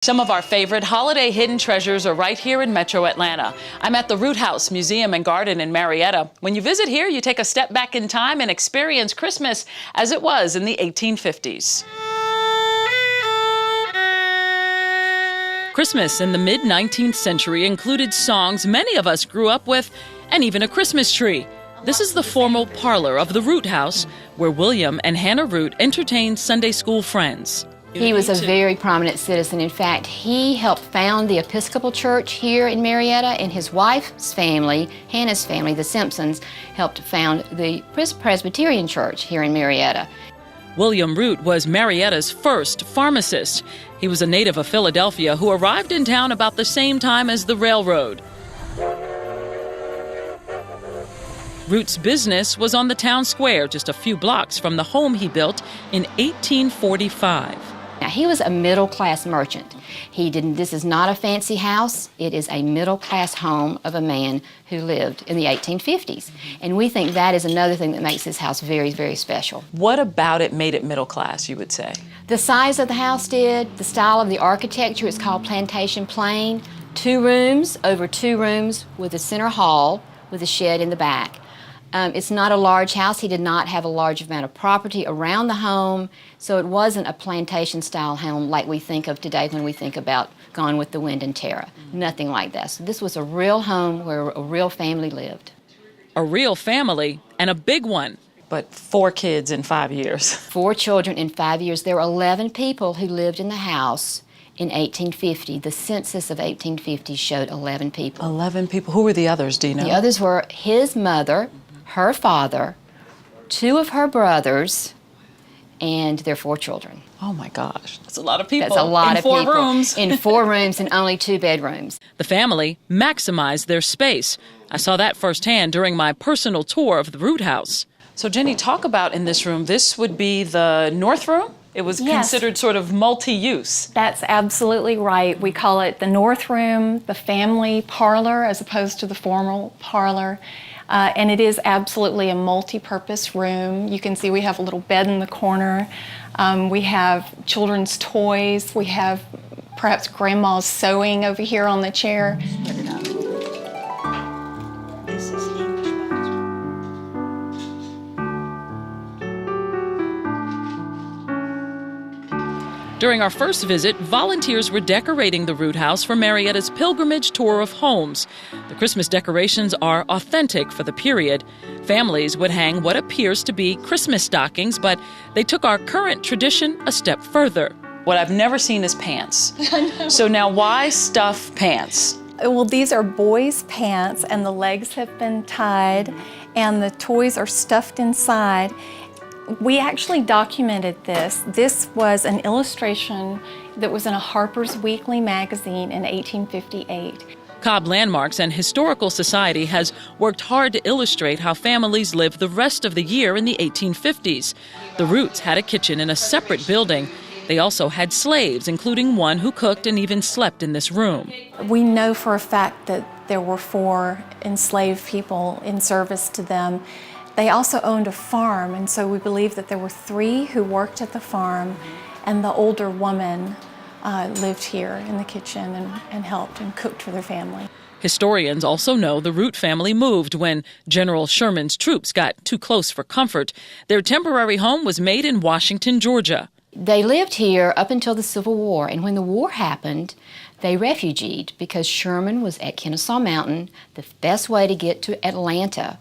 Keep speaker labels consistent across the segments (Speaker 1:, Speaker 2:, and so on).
Speaker 1: Some of our favorite holiday hidden treasures are right here in Metro Atlanta. I'm at the Root House Museum and Garden in Marietta. When you visit here, you take a step back in time and experience Christmas as it was in the 1850s. Christmas in the mid-19th century included songs many of us grew up with, and even a Christmas tree. This is the formal parlor of the Root House, where William and Hannah Root entertained Sunday school friends.
Speaker 2: He was a very prominent citizen. In fact, he helped found the Episcopal Church here in Marietta, and his wife's family, Hannah's family, the Simpsons, helped found the Presbyterian Church here in Marietta.
Speaker 1: William Root was Marietta's first pharmacist. He was a native of Philadelphia who arrived in town about the same time as the railroad. Root's business was on the town square, just a few blocks from the home he built in 1845.
Speaker 2: Now, he was a middle-class merchant. This is not a fancy house. It is a middle-class home of a man who lived in the 1850s. And we think that is another thing that makes this house very, very special.
Speaker 1: What about it made it middle class, you would say?
Speaker 2: The size of the house did, the style of the architecture. It's called Plantation Plain. 2 rooms over 2 rooms with a center hall with a shed in the back. It's not a large house. He did not have a large amount of property around the home, so it wasn't a plantation-style home like we think of today when we think about Gone with the Wind and Tara. Nothing like that. So this was a real home where a real family lived.
Speaker 1: A real family, and a big one. But 4 kids in 5 years.
Speaker 2: 4 children in 5 years. There were 11 people who lived in the house in 1850. The census of 1850 showed 11 people.
Speaker 1: 11 people. Who were the others, do you know?
Speaker 2: The others were his mother, her father, 2 of her brothers, and their 4 children.
Speaker 1: Oh my gosh, that's a lot of people.
Speaker 2: That's a lot of people.
Speaker 1: In 4 rooms.
Speaker 2: In 4 rooms and only 2 bedrooms.
Speaker 1: The family maximized their space. I saw that firsthand during my personal tour of the Root House. So Jenny, talk about in this room, this would be the north room? It was considered sort of multi-use.
Speaker 3: That's absolutely right. We call it the north room, the family parlor, as opposed to the formal parlor. And it is absolutely a multi-purpose room. You can see we have a little bed in the corner. We have children's toys. We have perhaps grandma's sewing over here on the chair.
Speaker 1: During our first visit, volunteers were decorating the Root House for Marietta's pilgrimage tour of homes. The Christmas decorations are authentic for the period. Families would hang what appears to be Christmas stockings, but they took our current tradition a step further. What I've never seen is pants. So now why stuff pants?
Speaker 3: Well, these are boys' pants, and the legs have been tied, and the toys are stuffed inside. We actually documented this. This was an illustration that was in a Harper's Weekly magazine in 1858.
Speaker 1: Cobb Landmarks and Historical Society has worked hard to illustrate how families lived the rest of the year in the 1850s. The Roots had a kitchen in a separate building. They also had slaves, including one who cooked and even slept in this room.
Speaker 3: We know for a fact that there were 4 enslaved people in service to them. They also owned a farm, and so we believe that there were 3 who worked at the farm, and the older woman lived here in the kitchen and helped and cooked for their family.
Speaker 1: Historians also know the Root family moved when General Sherman's troops got too close for comfort. Their temporary home was made in Washington, Georgia.
Speaker 2: They lived here up until the Civil War, and when the war happened, they refugeed because Sherman was at Kennesaw Mountain. The best way to get to Atlanta,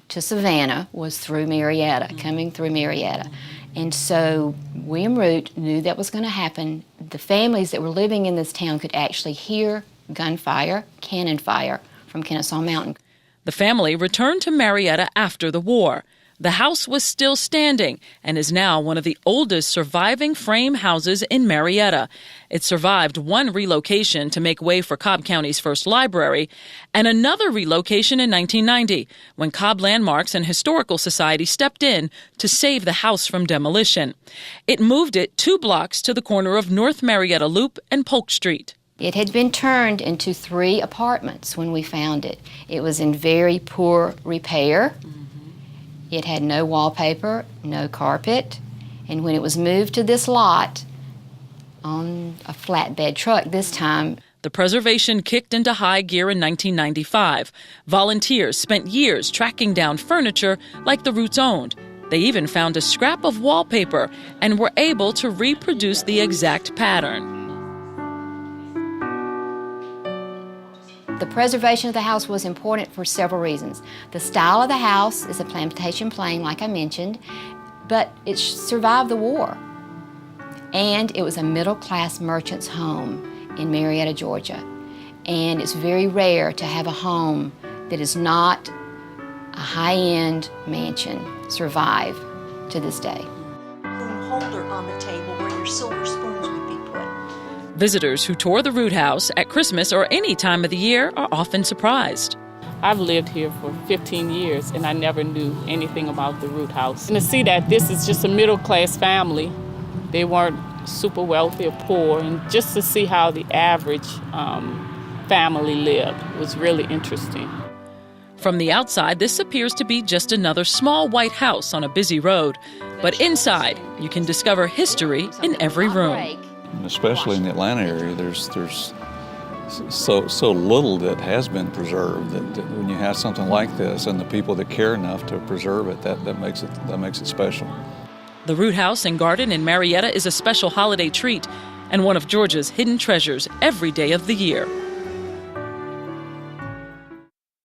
Speaker 2: to Savannah, was through Marietta, coming through Marietta. And so William Root knew that was going to happen. The families that were living in this town could actually hear gunfire, cannon fire from Kennesaw Mountain.
Speaker 1: The family returned to Marietta after the war. The house was still standing and is now one of the oldest surviving frame houses in Marietta. It survived one relocation to make way for Cobb County's first library and another relocation in 1990 when Cobb Landmarks and Historical Society stepped in to save the house from demolition. It moved it 2 blocks to the corner of North Marietta Loop and Polk Street.
Speaker 2: It had been turned into 3 apartments when we found it. It was in very poor repair. It had no wallpaper, no carpet, and when it was moved to this lot, on a flatbed truck this time.
Speaker 1: The preservation kicked into high gear in 1995. Volunteers spent years tracking down furniture like the Roots owned. They even found a scrap of wallpaper and were able to reproduce the exact pattern.
Speaker 2: The preservation of the house was important for several reasons. The style of the house is a plantation plain, like I mentioned, but it survived the war. And it was a middle-class merchant's home in Marietta, Georgia. And it's very rare to have a home that is not a high-end mansion survive to this day.
Speaker 4: Holder on the table where your silver spoons would be put.
Speaker 1: Visitors who tour the Root House at Christmas or any time of the year are often surprised.
Speaker 5: I've lived here for 15 years and I never knew anything about the Root House. And to see that this is just a middle-class family, they weren't super wealthy or poor, and just to see how the average family lived was really interesting.
Speaker 1: From the outside, this appears to be just another small white house on a busy road. But inside, you can discover history in every room.
Speaker 6: Especially in the Atlanta area, there's so little that has been preserved that when you have something like this and the people that care enough to preserve it, that makes it special.
Speaker 1: The Root House and Garden in Marietta is a special holiday treat and one of Georgia's hidden treasures every day of the year.